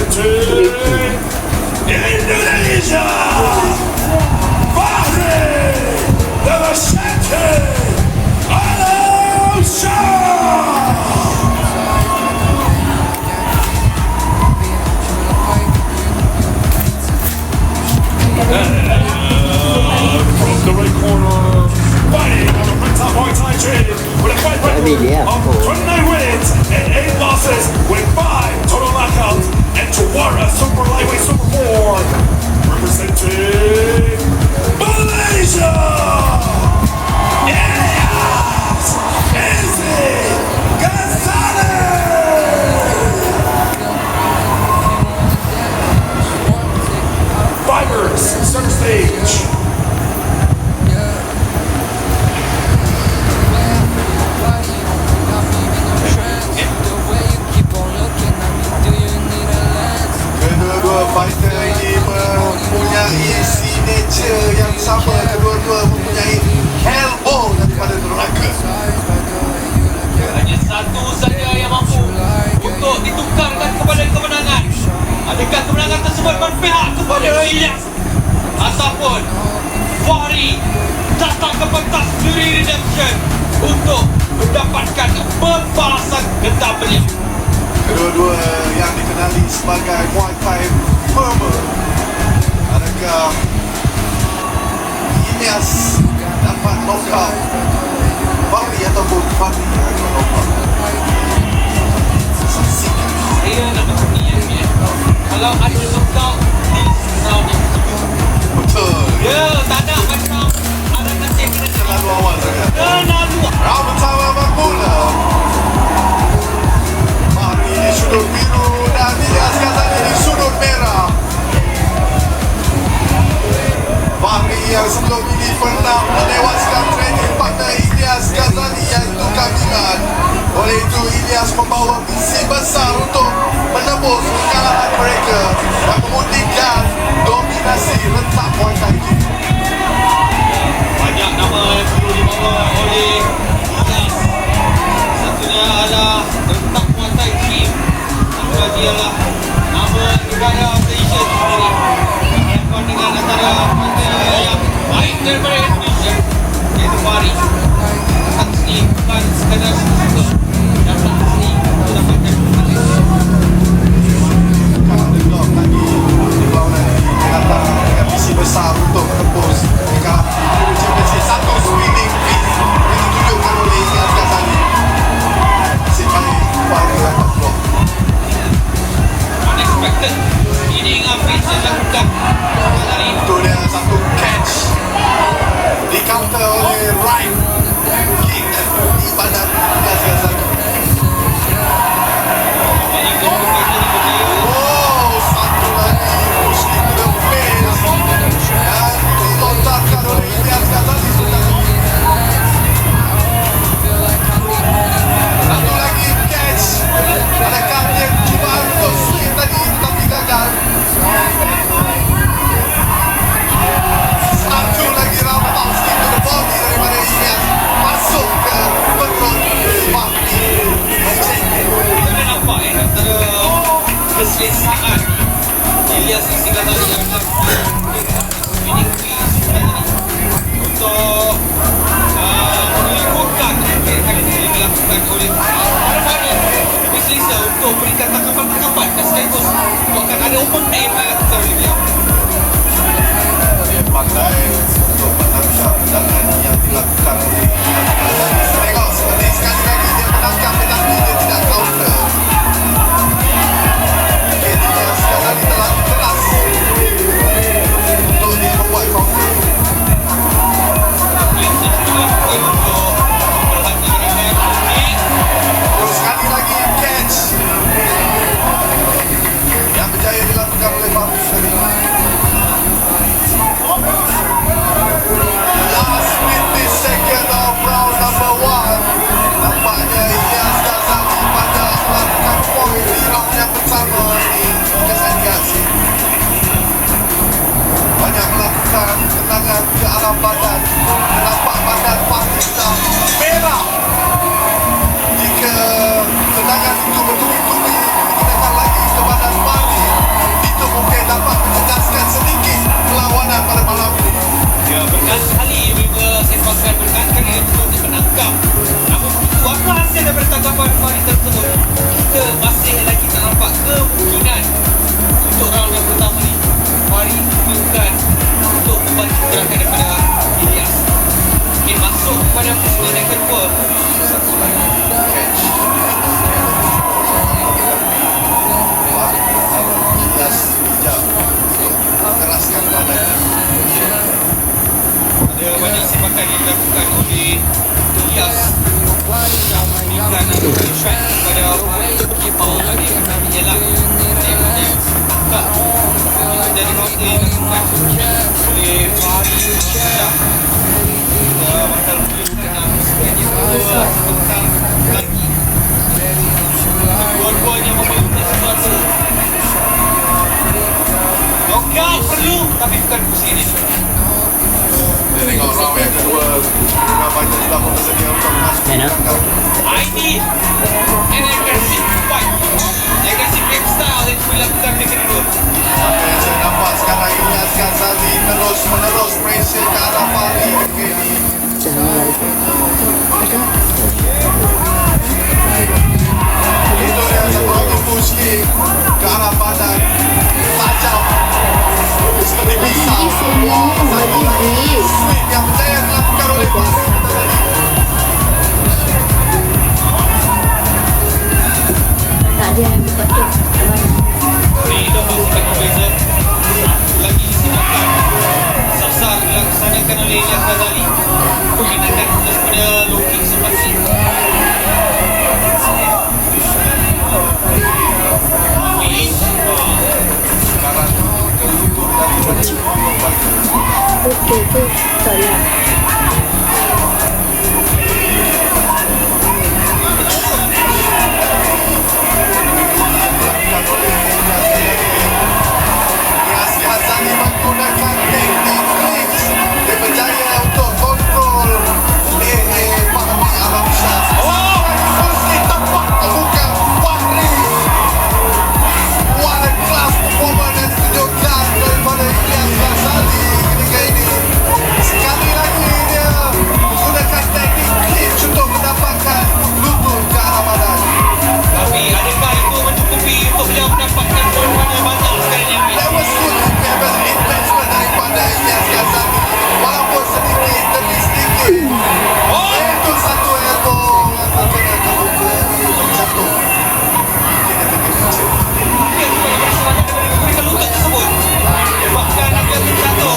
Representing Indonesia, Fahri the Machete Alam Shah. From the right corner, fighting on the red top Muay Thai chin with a fight record of 29 wins and 8 losses with 5 total knockouts, and Tawara Super Lightweight Super 4, representing Malaysia, Ilyas Izzy Ghazali. Fighters, center stage. Kedua-dua fighter ini mempunyai signature yang sama. Kedua-dua mempunyai elbow daripada neraka. Hanya satu saja yang mampu untuk ditukarkan kepada kemenangan. Adakah kemenangan tersebut berpihak kepada Ilyas ataupun Fahri datang ke pentas juri redemption untuk mendapatkan pembalasan dendam beliau. Kedua-dua yang dikenali sebagai Muay Thai Burma. Adakah Ilyas dapat knockout Fahri ataupun Fahri akan knockout? Saksikan. Saya nak bertanya ni, kalau ada knockout di round yang kedua. Betul. Ya, tak nak macam ada nanti yang kena Terlalu awal sangat. terlalu. Round pertama bermula. Fahri di sudut biru dan Ilyas Ghazali di sudut merah. Fahri yang sebelum ini pernah menewaskan training partner Ilyas Ghazali iaitu Kamilan. Oleh itu Ilyas membawa misi besar untuk menebus kekalahan mereka dan memutihkan dominasi rentak Muay Thai ini. Banyak nama yang perlu dibawa oleh Ilyas. Satunya adalah rentak Muay Thai Team. Satu lagi adalah nama negara Malaysia sendiri. Berhadapan dengan antara fighter yang baik daripada Indonesia, iaitu Fahri. Datang sini bukan sekadar suka, datang sini untuk dapatkan kembali. Kalau deadlock lagi dibawa nanti dia datang dengan misi besar untuk menembus kekalahan Championship. Satu spinning fist yang ditunjukkan oleh Ilyas Ghazali. Nasib baik Fahri dapat block. Unexpected spinning fist yang dilakukan kali ini. Itu dia satu catch di counter oleh right kick di badan Ilyas Ghazali. Banyak gabungan ini berjaya. Oh, satu lagi push kick to the face dan dilontarkan oleh Ilyas Ghazali. Satu lagi catch. Adakah dia cuba untuk swing tadi tetapi gagal. Satu lagi round bounce kick to the body daripada Ilyas, masuk ke perut Fahri. Kita nampak antara keselesaan Ilyas Izzy Ghazali yang melakukan spinning fist tadi untuk melakukan apa yang tadi dilakukan oleh Fahri. Lebih selesa untuk berikan tangkapan-tangkapan dan sekaligus buatkan ada open name antara beliau. Dia pandai untuk menangkap tendangan yang dilakukan oleh Ilyas Ghazali. Tengok seperti sekali lagi dia menangkap tetapi dia tidak counter. Mungkin Ilyas Ghazali terlalu keras untuk dia membuat counter. Ilyas melakukan untuk berhati-hati kick. Terus sekali lagi catch yang berjaya dilakukan oleh Fahri tadi. Last 50 second of round number 1. Nampaknya Ilyas Ghazali Kau perlu, tapi bukan kursi ini. Kita tengok round yang kedua. Tengah fighter sudah pun bersedia untuk masuk ke belakang. I need an aggressive fight. Aggressive game style yang dilakukan di kedua. Apa yang saya nampak sekarang, Ilyas Ghazali terus-menerus pressure ke arah Fahri ketika ini. Itu dia satu lagi push kick ke arah badan. Tajam seperti pisau. Wah, satu lagi sweep yang berjaya dilakukan oleh Fahri tadi. Tak ada yang buat tu. Freedom masih berbeza. Lagi disebabkan sasar dilaksanakan oleh Ilyas Ghazali. Permintaan kepada low kick seperti Sekarang ke lutut dan Okey tu. Tak lah. dilakukan oleh Ilyas Ghazali menggunakan teknik flinch. Dia berjaya untuk kontrol Fahri Alamsyah. Kursi tampak terbuka Fahri. What a class performance yang ditunjukkan daripada Ilyas Ghazali ketika ini. Sekali lagi dia menggunakan teknik clinch untuk mendapatkan lutut ke arah badan. tapi adakah itu mencukupi untuk dia mendapatkan poin yang banyak sekali yang That was good investment daripada Ilyas Ghazali. Walaupun sedikit demi sedikit. Itu satu elbow yang terkena ke muka. Jatuh. Dia terkena cek. mereka lutut tersebut bahkan dia terjatuh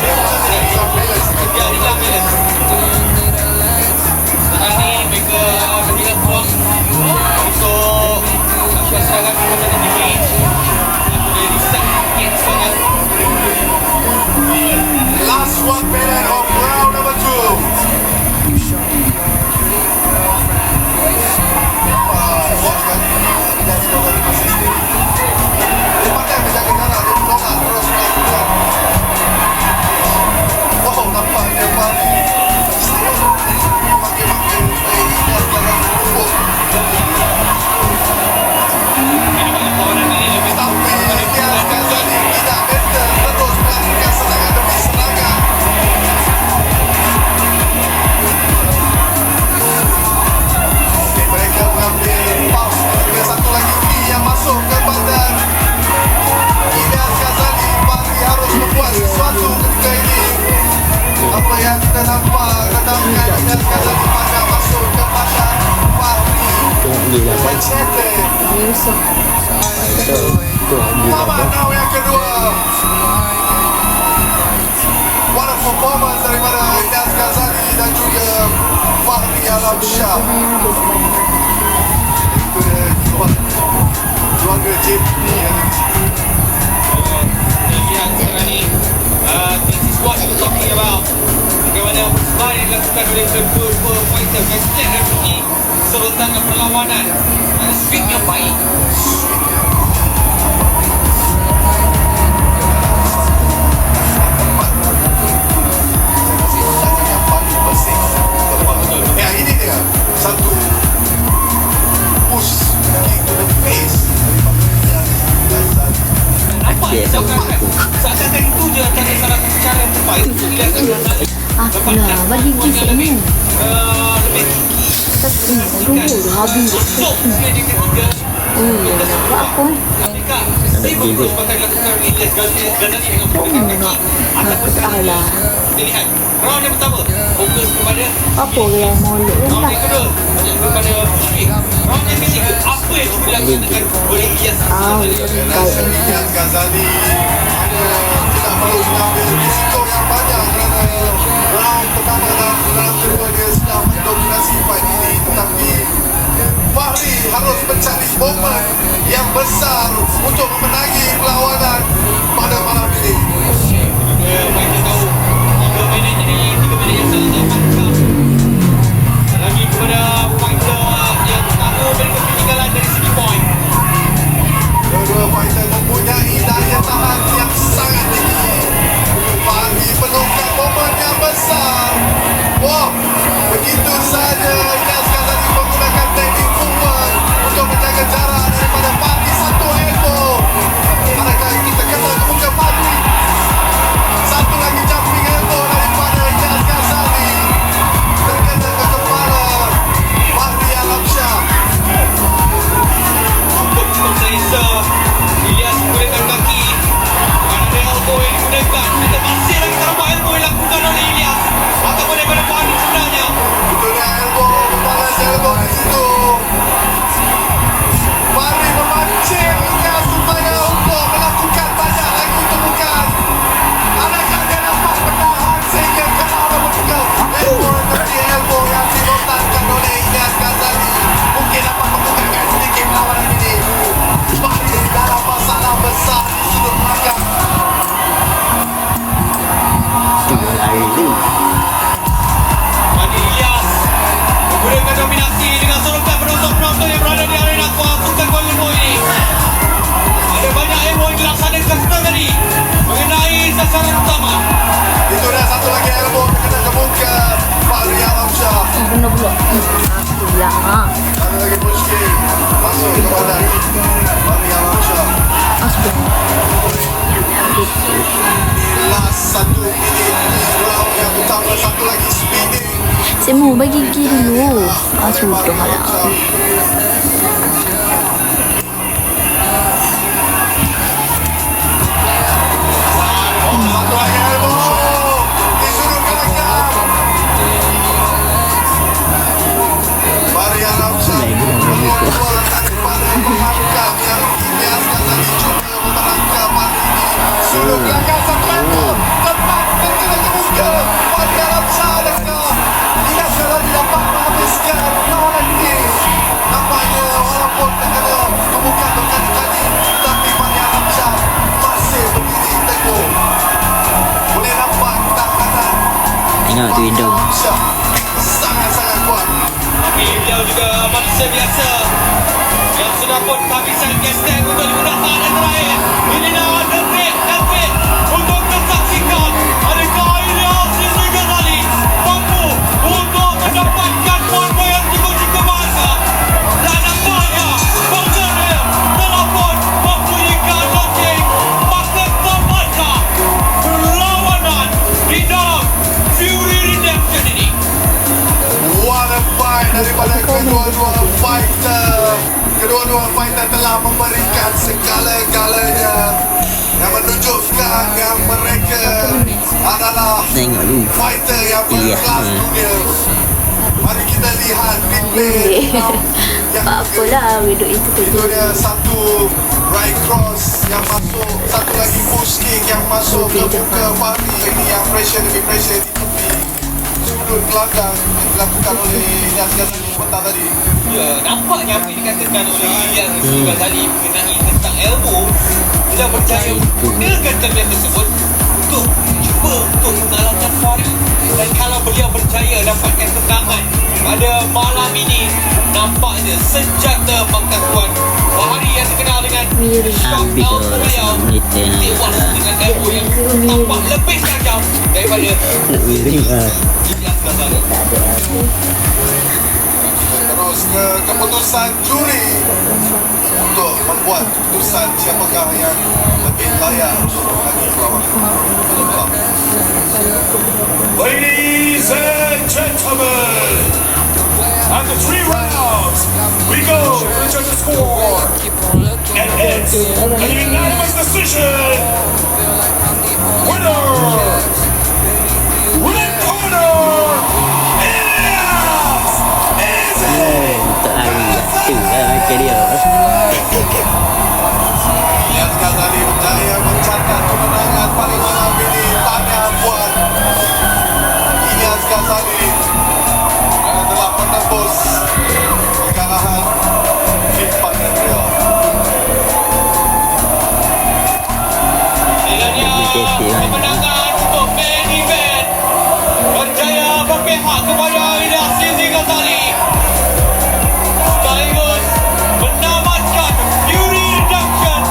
dia hilang balance. Sekarang ni mereka ketinggalan peluang untuk lakukan serangan kepada diri. Dari sakit sangat. Last 1 minute of round number 2. Bos kan dia tidak dari masih sendiri. Dia pandai menjaga jarak. Dia melongat terus melakukan. Oh, nampaknya Fahri makin-makin Ilyas Ghazali tumpuk. Tapi Ilyas Ghazali tidak mental, terus melakukan serangan demi serangan. Okey, mereka mengambil pause ketika satu lagi knee yang masuk ke badan Ilyas Ghazali. Fahri harus membuat sesuatu ketika ini. Apa yang kita nampak tendangan Ilyas Ghazali pada masuk ke badan Fahri. Machete. Yusuf. Mama now yang kedua. What a performance daripada Ilyas Ghazali dan juga Fahri Alamsyah. Itu dia keluarga JP yang ada di sini. Lihat sekarang ni this is what we're talking about. Bagaimana persembahan yang dilakukan oleh kedua fighter Western RPE serta perlawanan dan speed yang baik. Yang paling bersih. Ya, ini dia satu push kick to the face daripada Ilyas Ghazali. Nampak seakan-akan seakan-akan itu je antara salah satu cara yang terbaik untuk Ilyas Ghazali Lah, bagi gift lebih ni. lebih tinggi. Tapi tunggu dah habis. Masuk ke dia ketiga. Buat apa? Ketika sibuk perlumbatan dilakukan oleh Ilyas Ghazali dengan menggunakan kaki ataupun tangan. Alah. Kita lihat round yang pertama fokus kepada Apa yang molek round lah. yang kedua fokus kepada pushing. Round yang ketiga apa yang cuba dilakukan oleh Ilyas Ghazali. Saya rasa Ilyas Ghazali tidak perlu mengambil risiko yang banyak kerana round pertama dan round kedua dia sudah mendominasi fight ini. Tetapi Fahri harus mencari momen yang besar untuk memenangi perlawanan pada malam ini. Kita tahu 3 minit ini 3 minit yang sangat mantap. Lagi kepada fighter yang tahu dari ketinggalan dari segi poin. Dua-dua fighter mempunyai daya tahan yang sangat tinggi. Temu bagi gigi dulu. Sudah lah. Satu lagi elbow. Disuruh ke dekat. Maria Ramzan keluar daripada pemangkam yang Ilyas Ghazali cuba memerangkap hari ini. Suruh belakang satu elbow. Tepat terkena ke muka. Maria Ramzan adakah Ilyas Ghazali dapat menghabiskan lawanan ini? Nampaknya walaupun terkena ke muka berkali-kali, tapi Maria Ramzan masih berdiri teguh. Boleh nampak tahanan Tengok tu hidung. Syah sangat-sangat kuat. Tapi beliau juga manusia biasa yang sudah pun kehabisan gestek untuk dibuat tahanan terakhir. Inilah detik untuk tersaksikan adakah Ilyas Ghazali mampu untuk mendapatkan poin-poin yang cukup bahasa. Dan nampaknya bangsa telah pun membunyikan loceng maka tamatlah perlawanan di dalam Fury Redemption ini. What a fight daripada kedua-dua fighter. Kedua-dua fighter telah memberikan segala-galanya yang menunjukkan yang mereka adalah Tengok dulu. fighter yang Iya. berkelas dunia. Mari kita lihat replay yang Tak apalah, duduk itu itu kerja. dia satu right cross yang masuk, satu lagi push kick yang masuk ke muka Fahri. Ini yang pressure demi pressure di tepi sudut belakang yang dilakukan oleh Ilyas Ghazali petang tadi. Ya, nampaknya apa yang dikatakan oleh Ilyas Ghazali mengenai tentang elbow, beliau berjaya menggunakan term tersebut untuk cuba untuk mengalahkan Fahri. Dan kalau beliau berjaya dapatkan kemenangan pada malam ini, nampaknya senjata pangkatuan Fahri yang terkenal dengan shock Ambil elbow beliau meter. tewas dengan elbow yang nampak lebih tajam daripada Nak miring ah. Ilyas Ghazali. Terus ke keputusan juri untuk membuat keputusan siapakah yang lebih layak untuk menghadiri perlawanan. Ladies and gentlemen, after 3 rounds, we go to the judges' score. And it's a unanimous decision. Winner, red corner, Ilyas Untuk lari tu lah macam dia. Ilyas Ghazali berjaya mencatat kemenangan pada malam ini. Tahniah buat Ilyas Ghazali yang telah menembus kekalahan Kipan Andrea. Kiranya kemenangan untuk main event berjaya berpihak kepada Ilyas Ghazali sekaligus menamatkan Fury Redemption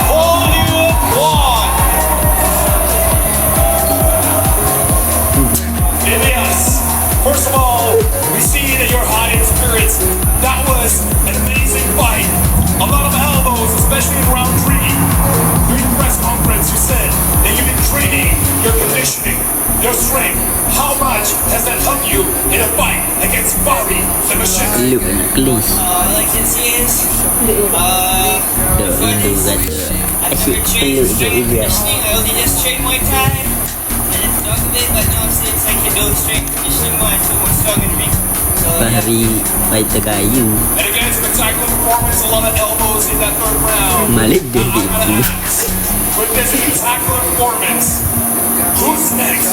Volume 1. Ilyas, first of all, we see that you're high in spirits. That was an amazing fight. A lot of elbows, especially in round 3. During the press conference, you said that you've been training your conditioning, your strength. How much has that helped you in a fight against Fahri the Machine? Look nak kelis. Like you see is Duk hidung kata. Asyik peluk je Ilyas. I only just train Muay Thai and dog a bit, but now since I can do strength conditioning more, so more strong in ring. So Fahri fighter kayu. And again, spectacular performance, a lot of elbows in that 3rd round. Malik dia debu. With this spectacular performance, who's next?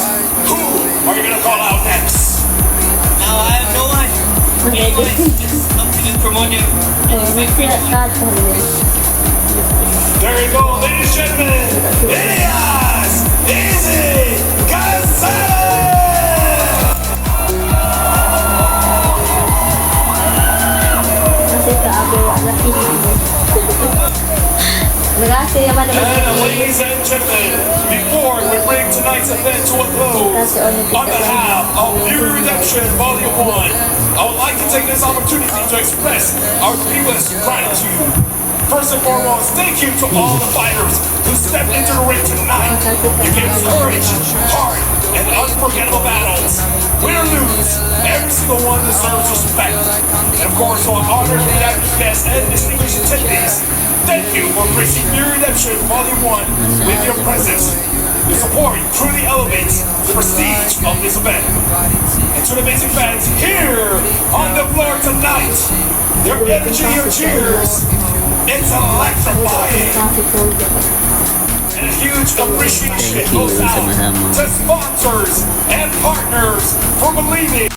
Who are you going to call out next? now I have no one. Anyone, just up to the promoter and expect me to There you go, ladies and gentlemen, Ilyas Ghazali! Masih tak ada lagi. Terima kasih yang mana And ladies and gentlemen, before we bring tonight's event to a close, on behalf of Fury Redemption Volume 1, I would like to take this opportunity to express our deepest gratitude. First and foremost, thank you to all the fighters who stepped into the ring tonight. You gave us courage, heart, and unforgettable battles. Win or lose, every single one deserves respect. And of course, to our honored VIP guests and distinguished attendees, thank you for gracing Fury Redemption Volume 1 with your presence. Your support truly elevates the prestige of this event. And to the amazing fans here on the floor tonight, your energy, your cheers, it's electrifying. And a huge appreciation Thank you, goes out sama-sama. to sponsors and partners for believing.